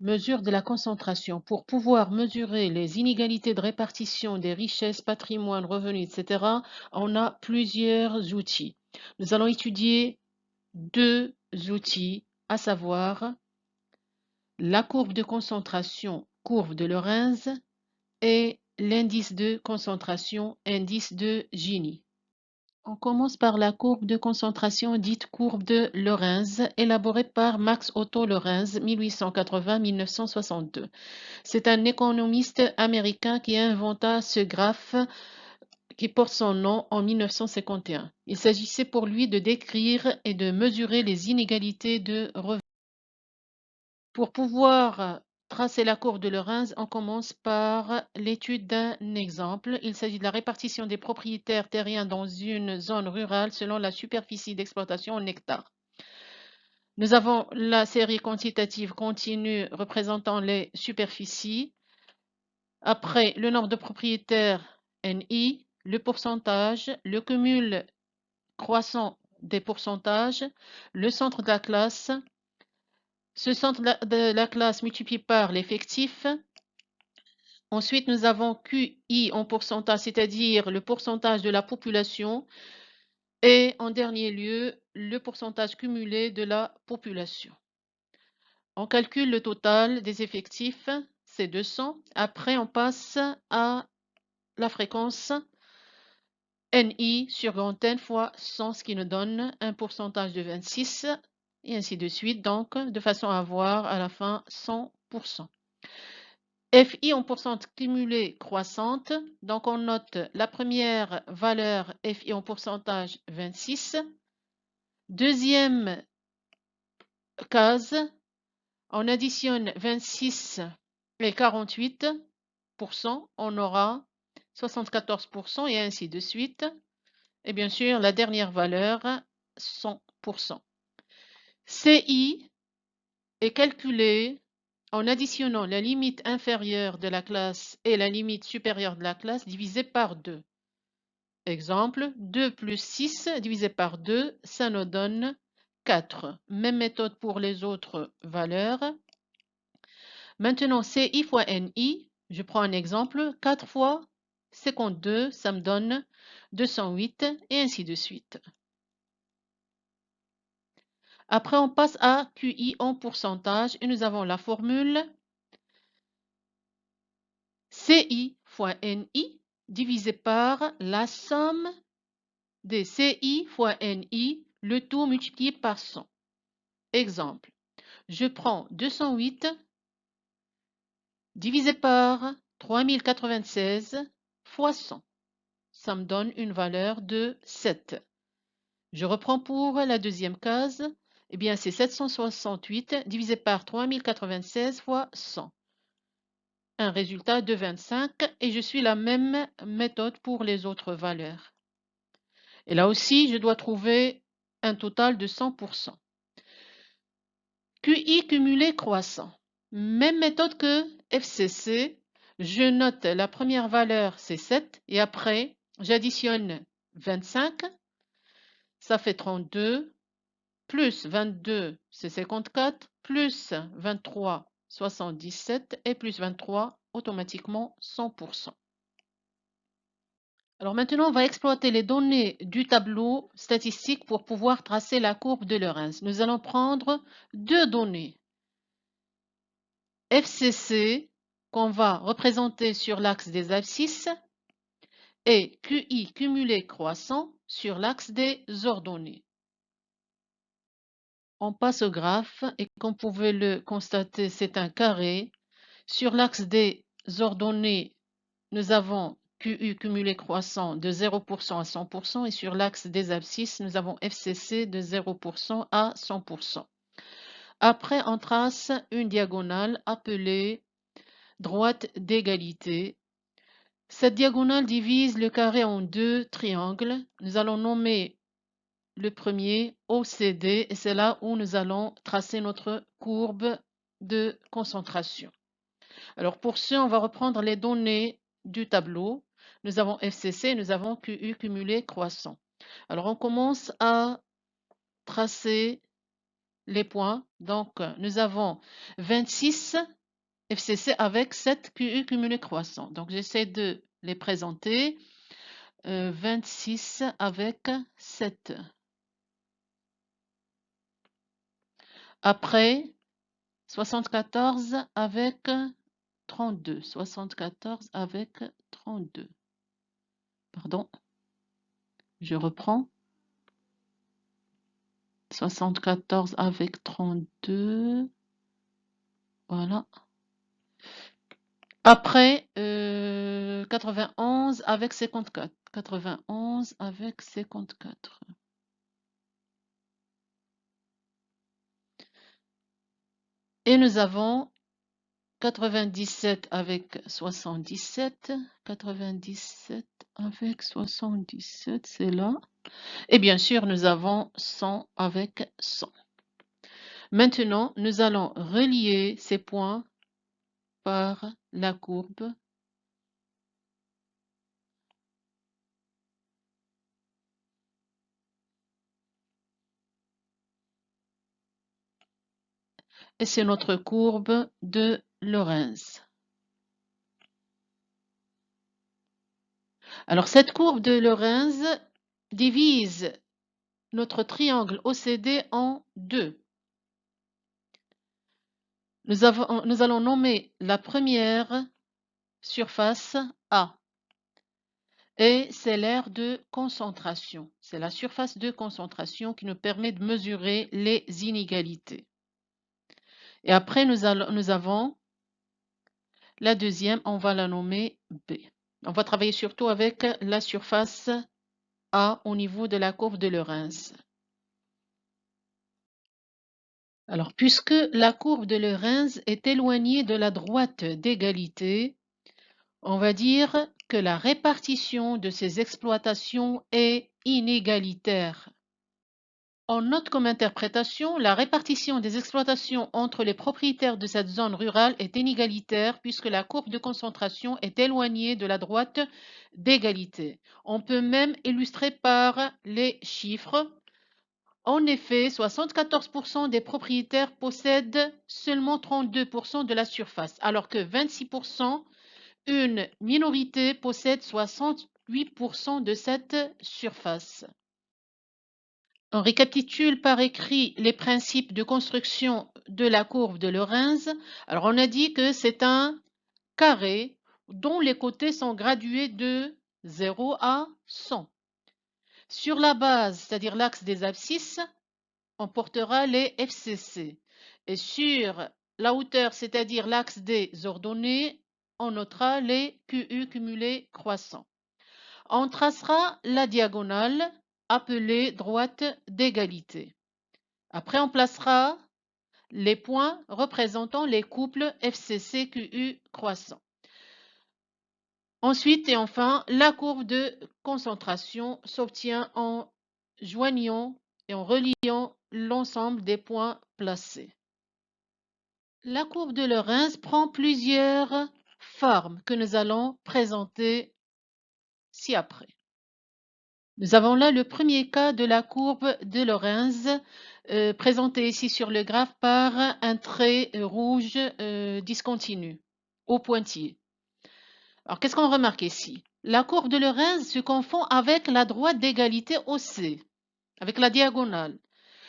Mesure de la concentration. Pour pouvoir mesurer les inégalités de répartition des richesses, patrimoine, revenus, etc., on a plusieurs outils. Nous allons étudier deux outils, à savoir la courbe de concentration, courbe de Lorenz, et l'indice de concentration, indice de Gini. On commence par la courbe de concentration dite courbe de Lorenz, élaborée par Max Otto Lorenz, 1880-1962. C'est un économiste américain qui inventa ce graphe qui porte son nom en 1951. Il s'agissait pour lui de décrire et de mesurer les inégalités de revenus. Pour pouvoir tracer la courbe de Lorenz, on commence par l'étude d'un exemple. Il s'agit de la répartition des propriétaires terriens dans une zone rurale selon la superficie d'exploitation en hectares. Nous avons la série quantitative continue représentant les superficies. Après, le nombre de propriétaires NI, le pourcentage, le cumul croissant des pourcentages, le centre de la classe, ce centre de la classe multiplié par l'effectif. Ensuite, nous avons QI en pourcentage, c'est-à-dire le pourcentage de la population. Et en dernier lieu, le pourcentage cumulé de la population. On calcule le total des effectifs, c'est 200. Après, on passe à la fréquence NI sur grand N fois 100, ce qui nous donne un pourcentage de 26, et ainsi de suite, donc de façon à avoir à la fin 100%. FI en pourcentage cumulé croissante, donc on note la première valeur FI en pourcentage 26, deuxième case, on additionne 26 et 48%, on aura 74% et ainsi de suite. Et bien sûr, la dernière valeur, 100%. CI est calculé en additionnant la limite inférieure de la classe et la limite supérieure de la classe divisée par 2. Exemple, 2 plus 6 divisé par 2, ça nous donne 4. Même méthode pour les autres valeurs. Maintenant, CI fois NI, je prends un exemple, 4 fois 52, ça me donne 208 et ainsi de suite. Après, on passe à QI en pourcentage et nous avons la formule CI fois NI divisé par la somme des CI fois NI, le tout multiplié par 100. Exemple, je prends 208 divisé par 3096 fois 100. Ça me donne une valeur de 7. Je reprends pour la deuxième case. Eh bien, c'est 768 divisé par 3096 fois 100. Un résultat de 25 et je suis la même méthode pour les autres valeurs. Et là aussi, je dois trouver un total de 100%. QI cumulé croissant. Même méthode que FCC. Je note la première valeur, c'est 7, et après, j'additionne 25, ça fait 32, plus 22, c'est 54, plus 23, 77, et plus 23, automatiquement 100%. Alors maintenant, on va exploiter les données du tableau statistique pour pouvoir tracer la courbe de Lorenz. Nous allons prendre deux données. FCC, qu'on va représenter sur l'axe des abscisses, et QI cumulé croissant sur l'axe des ordonnées. On passe au graphe et comme vous pouvez le constater, c'est un carré. Sur l'axe des ordonnées, nous avons QU cumulé croissant de 0% à 100% et sur l'axe des abscisses, nous avons FCC de 0% à 100%. Après, on trace une diagonale appelée droite d'égalité. Cette diagonale divise le carré en deux triangles. Nous allons nommer le premier OCD et c'est là où nous allons tracer notre courbe de concentration. Alors pour ce, on va reprendre les données du tableau. Nous avons FCC, nous avons QU cumulé croissant. Alors on commence à tracer les points. Donc, nous avons 26 FCC avec 7 QU cumulés croissants. Donc, j'essaie de les présenter. 26 avec 7. Après, 74 avec 32. 74 avec 32. Pardon. Je reprends. 74 avec 32. Voilà. Après, 91 avec 54. 91 avec 54. Et nous avons 97 avec 77. 97 avec 77, c'est là. Et bien sûr, nous avons 100 avec 100. Maintenant, nous allons relier ces points par la courbe. Et c'est notre courbe de Lorenz. Alors, cette courbe de Lorenz divise notre triangle OCD en deux. Nous allons nommer la première surface A. Et c'est l'aire de concentration. C'est la surface de concentration qui nous permet de mesurer les inégalités. Et après, nous avons la deuxième, on va la nommer B. On va travailler surtout avec la surface A au niveau de la courbe de Lorenz. Alors, puisque la courbe de Lorenz est éloignée de la droite d'égalité, on va dire que la répartition de ces exploitations est inégalitaire. On note comme interprétation, la répartition des exploitations entre les propriétaires de cette zone rurale est inégalitaire puisque la courbe de concentration est éloignée de la droite d'égalité. On peut même illustrer par les chiffres. En effet, 74% des propriétaires possèdent seulement 32% de la surface, alors que 26%, une minorité, possède 68% de cette surface. On récapitule par écrit les principes de construction de la courbe de Lorenz. Alors, on a dit que c'est un carré dont les côtés sont gradués de 0 à 100. Sur la base, c'est-à-dire l'axe des abscisses, on portera les FCC. Et sur la hauteur, c'est-à-dire l'axe des ordonnées, on notera les QU cumulés croissants. On tracera la diagonale appelée droite d'égalité. Après, on placera les points représentant les couples FCC-QU croissants. Ensuite et enfin, la courbe de concentration s'obtient en joignant et en reliant l'ensemble des points placés. La courbe de Lorenz prend plusieurs formes que nous allons présenter ci-après. Nous avons là le premier cas de la courbe de Lorenz, présenté ici sur le graphe par un trait rouge discontinu au pointillé. Alors, qu'est-ce qu'on remarque ici? La courbe de Lorenz se confond avec la droite d'égalité OC, avec la diagonale.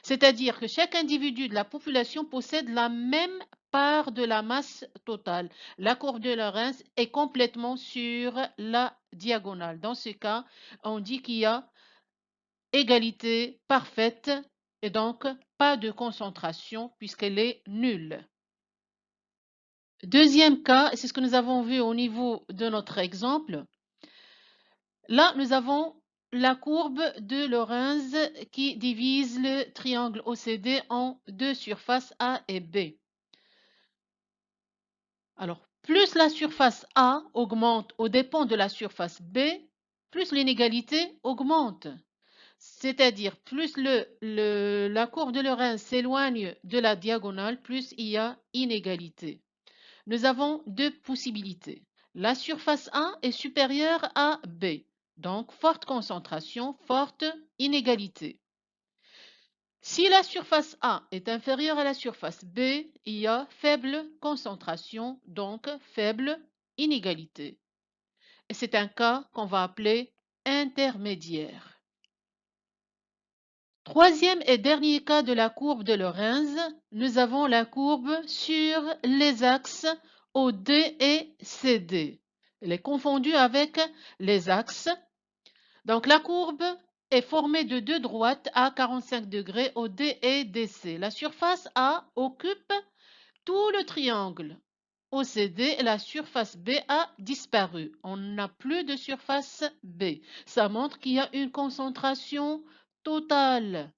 C'est-à-dire que chaque individu de la population possède la même part de la masse totale. La courbe de Lorenz est complètement sur la diagonale. Dans ce cas, on dit qu'il y a égalité parfaite et donc pas de concentration puisqu'elle est nulle. Deuxième cas, c'est ce que nous avons vu au niveau de notre exemple. Là, nous avons la courbe de Lorenz qui divise le triangle OCD en deux surfaces A et B. Alors, plus la surface A augmente aux dépens de la surface B, plus l'inégalité augmente. C'est-à-dire, plus la courbe de Lorenz s'éloigne de la diagonale, plus il y a inégalité. Nous avons deux possibilités. La surface A est supérieure à B, donc forte concentration, forte inégalité. Si la surface A est inférieure à la surface B, il y a faible concentration, donc faible inégalité. Et c'est un cas qu'on va appeler intermédiaire. Troisième et dernier cas de la courbe de Lorentz, nous avons la courbe sur les axes OD et CD. Elle est confondue avec les axes. Donc la courbe est formée de deux droites à 45 degrés OD et DC. La surface A occupe tout le triangle OCD et la surface B a disparu. On n'a plus de surface B. Ça montre qu'il y a une concentration totale.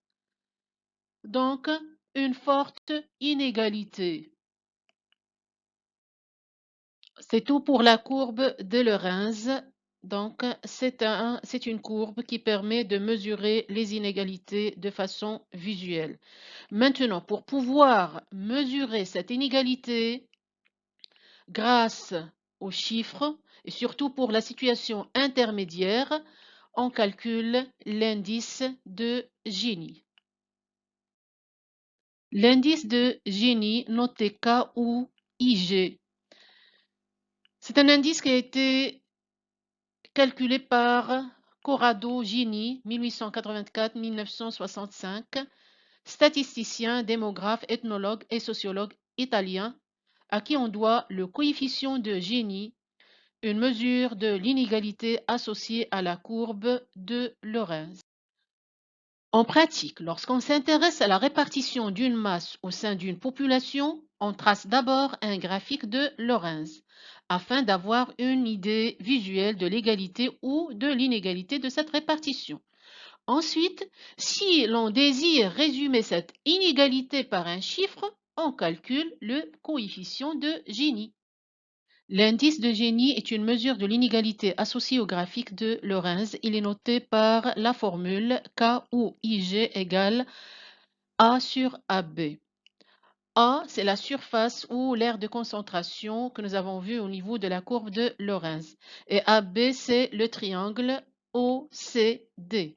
Donc, une forte inégalité. C'est tout pour la courbe de Lorentz. Donc, c'est une courbe qui permet de mesurer les inégalités de façon visuelle. Maintenant, pour pouvoir mesurer cette inégalité grâce aux chiffres, et surtout pour la situation intermédiaire, on calcule l'indice de Gini. L'indice de Gini, noté K ou IG. C'est un indice qui a été calculé par Corrado Gini, 1884-1965, statisticien, démographe, ethnologue et sociologue italien, à qui on doit le coefficient de Gini, une mesure de l'inégalité associée à la courbe de Lorentz. En pratique, lorsqu'on s'intéresse à la répartition d'une masse au sein d'une population, on trace d'abord un graphique de Lorentz afin d'avoir une idée visuelle de l'égalité ou de l'inégalité de cette répartition. Ensuite, si l'on désire résumer cette inégalité par un chiffre, on calcule le coefficient de Gini. L'indice de Gini est une mesure de l'inégalité associée au graphique de Lorentz. Il est noté par la formule K ou IG égale A sur AB. A, c'est la surface ou l'aire de concentration que nous avons vu au niveau de la courbe de Lorentz. Et AB, c'est le triangle OCD.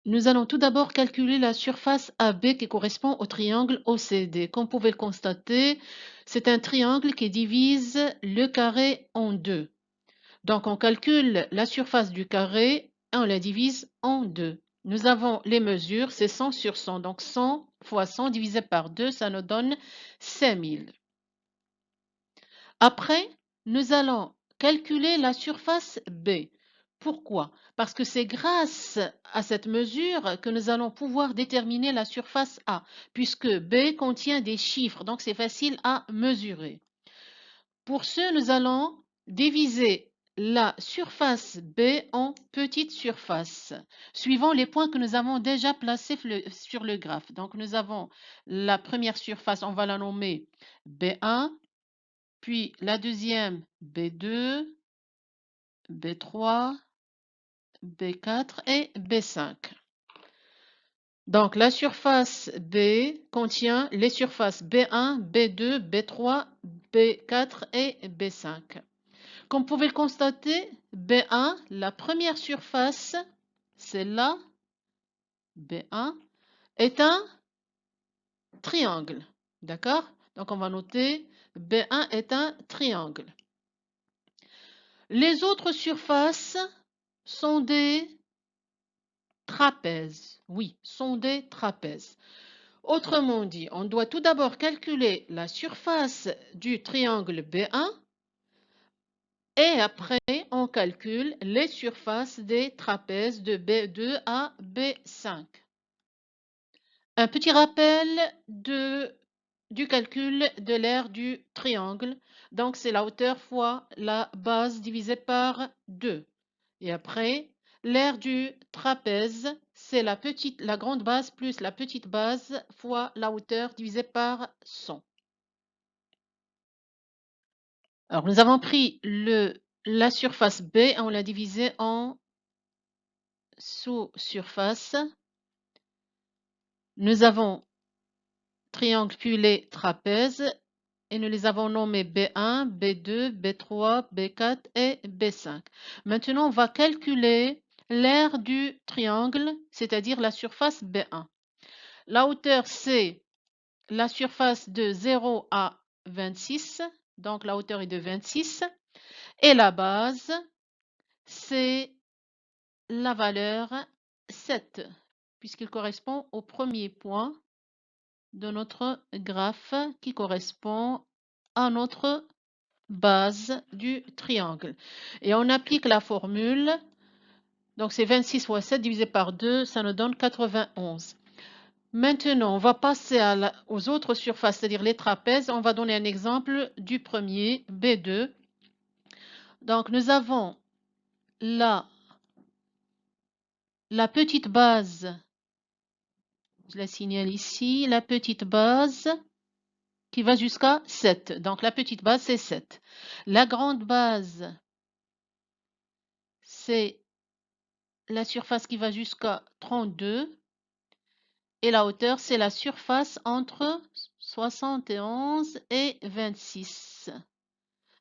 Nous allons tout d'abord calculer la surface AB qui correspond au triangle OCD. Comme vous pouvez le constater, c'est un triangle qui divise le carré en deux. Donc, on calcule la surface du carré et on la divise en deux. Nous avons les mesures, c'est 100 sur 100. Donc, 100 fois 100 divisé par 2, ça nous donne 5000. Après, nous allons calculer la surface B. Pourquoi? Parce que c'est grâce à cette mesure que nous allons pouvoir déterminer la surface A, puisque B contient des chiffres, donc c'est facile à mesurer. Pour ce, nous allons diviser la surface B en petites surfaces, suivant les points que nous avons déjà placés sur le graphe. Donc, nous avons la première surface, on va la nommer B1, puis la deuxième B2, B3, B4 et B5. Donc, la surface B contient les surfaces B1, B2, B3, B4 et B5. Comme vous pouvez le constater, B1, la première surface, celle-là, B1, est un triangle. D'accord? Donc, on va noter B1 est un triangle. Les autres surfaces sont des trapèzes. Oui, sont des trapèzes. Autrement dit, on doit tout d'abord calculer la surface du triangle B1 et après, on calcule les surfaces des trapèzes de B2 à B5. Un petit rappel du calcul de l'aire du triangle. Donc, c'est la hauteur fois la base divisée par 2. Et après, l'aire du trapèze, c'est la grande base plus la petite base fois la hauteur divisée par 100. Alors, nous avons pris la surface B et on l'a divisée en sous-surface. Nous avons triangulé trapèze et nous les avons nommés B1, B2, B3, B4 et B5. Maintenant, on va calculer l'aire du triangle, c'est-à-dire la surface B1. La hauteur, c'est la surface de 0 à 26, donc la hauteur est de 26. Et la base, c'est la valeur 7, puisqu'il correspond au premier point de notre graphe qui correspond à notre base du triangle. Et on applique la formule, donc c'est 26 fois 7 divisé par 2, ça nous donne 91. Maintenant, on va passer aux autres surfaces, c'est-à-dire les trapèzes. On va donner un exemple du premier, B2. Donc, nous avons la petite base, je la signale ici, la petite base qui va jusqu'à 7. Donc, la petite base, c'est 7. La grande base, c'est la surface qui va jusqu'à 32. Et la hauteur, c'est la surface entre 71 et 26.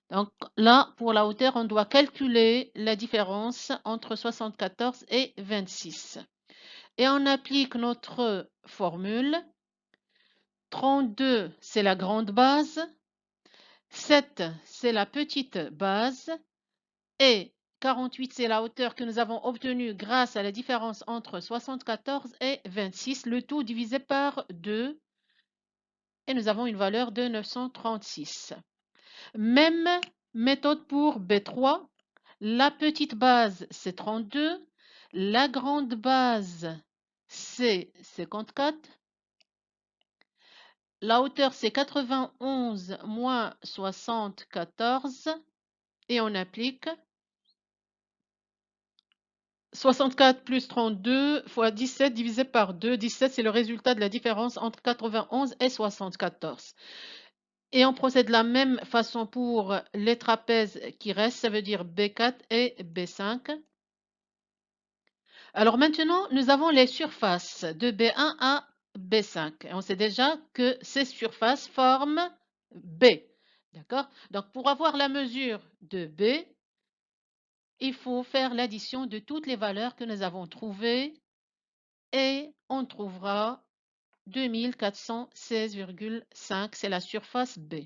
Donc là, pour la hauteur, on doit calculer la différence entre 74 et 26. Et on applique notre formule. 32, c'est la grande base. 7, c'est la petite base. Et 48, c'est la hauteur que nous avons obtenue grâce à la différence entre 74 et 26, le tout divisé par 2. Et nous avons une valeur de 936. Même méthode pour B3. La petite base, c'est 32. La grande base, c'est 54. La hauteur, c'est 91 moins 74. Et on applique 64 plus 32 fois 17 divisé par 2. 17, c'est le résultat de la différence entre 91 et 74. Et on procède de la même façon pour les trapèzes qui restent, ça veut dire B4 et B5. Alors maintenant, nous avons les surfaces de B1 à B5. Et on sait déjà que ces surfaces forment B. D'accord? Donc pour avoir la mesure de B, il faut faire l'addition de toutes les valeurs que nous avons trouvées et on trouvera 2416,5, c'est la surface B.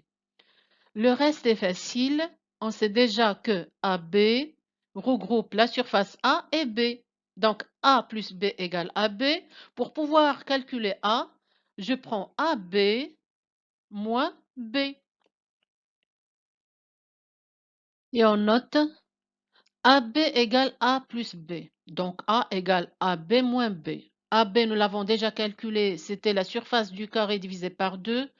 Le reste est facile. On sait déjà que AB regroupe la surface A et B. Donc A plus B égale AB. Pour pouvoir calculer A, je prends AB moins B. Et on note AB égale A plus B. Donc A égale AB moins B. AB, nous l'avons déjà calculé, c'était la surface du carré divisé par 2.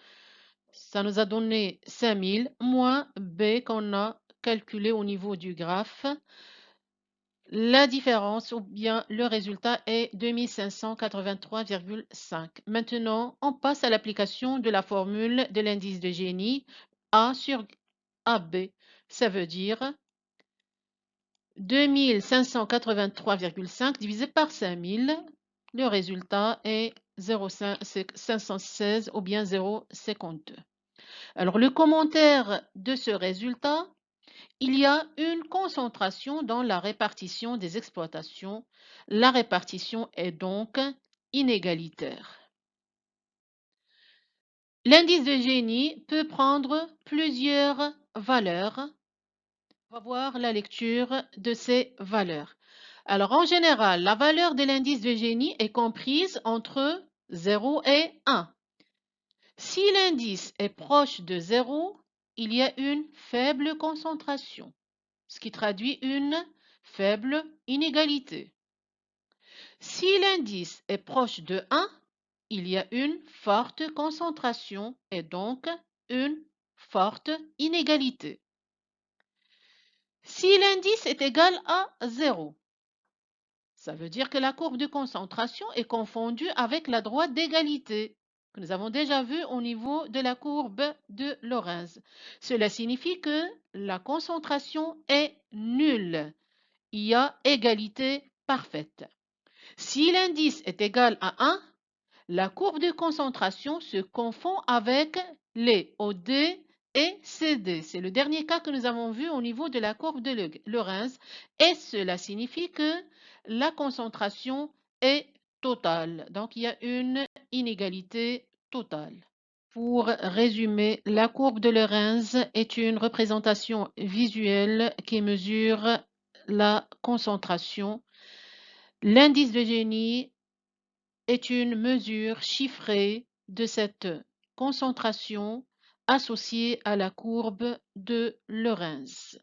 Ça nous a donné 5000 moins B qu'on a calculé au niveau du graphe. La différence ou bien le résultat est 2583,5. Maintenant, on passe à l'application de la formule de l'indice de Gini A sur AB. Ça veut dire 2583,5 divisé par 5000. Le résultat est 516 ou bien 0,52. Alors, le commentaire de ce résultat, il y a une concentration dans la répartition des exploitations. La répartition est donc inégalitaire. L'indice de Gini peut prendre plusieurs valeurs. On va voir la lecture de ces valeurs. Alors, en général, la valeur de l'indice de Gini est comprise entre 0 et 1. Si l'indice est proche de 0, il y a une faible concentration, ce qui traduit une faible inégalité. Si l'indice est proche de 1, il y a une forte concentration et donc une forte inégalité. Si l'indice est égal à 0, ça veut dire que la courbe de concentration est confondue avec la droite d'égalité, que nous avons déjà vu au niveau de la courbe de Lorenz. Cela signifie que la concentration est nulle. Il y a égalité parfaite. Si l'indice est égal à 1, la courbe de concentration se confond avec les OD et CD. C'est le dernier cas que nous avons vu au niveau de la courbe de Lorenz et cela signifie que la concentration est totale. Donc, il y a une inégalité totale. Pour résumer, la courbe de Lorenz est une représentation visuelle qui mesure la concentration. L'indice de Gini est une mesure chiffrée de cette concentration associée à la courbe de Lorenz.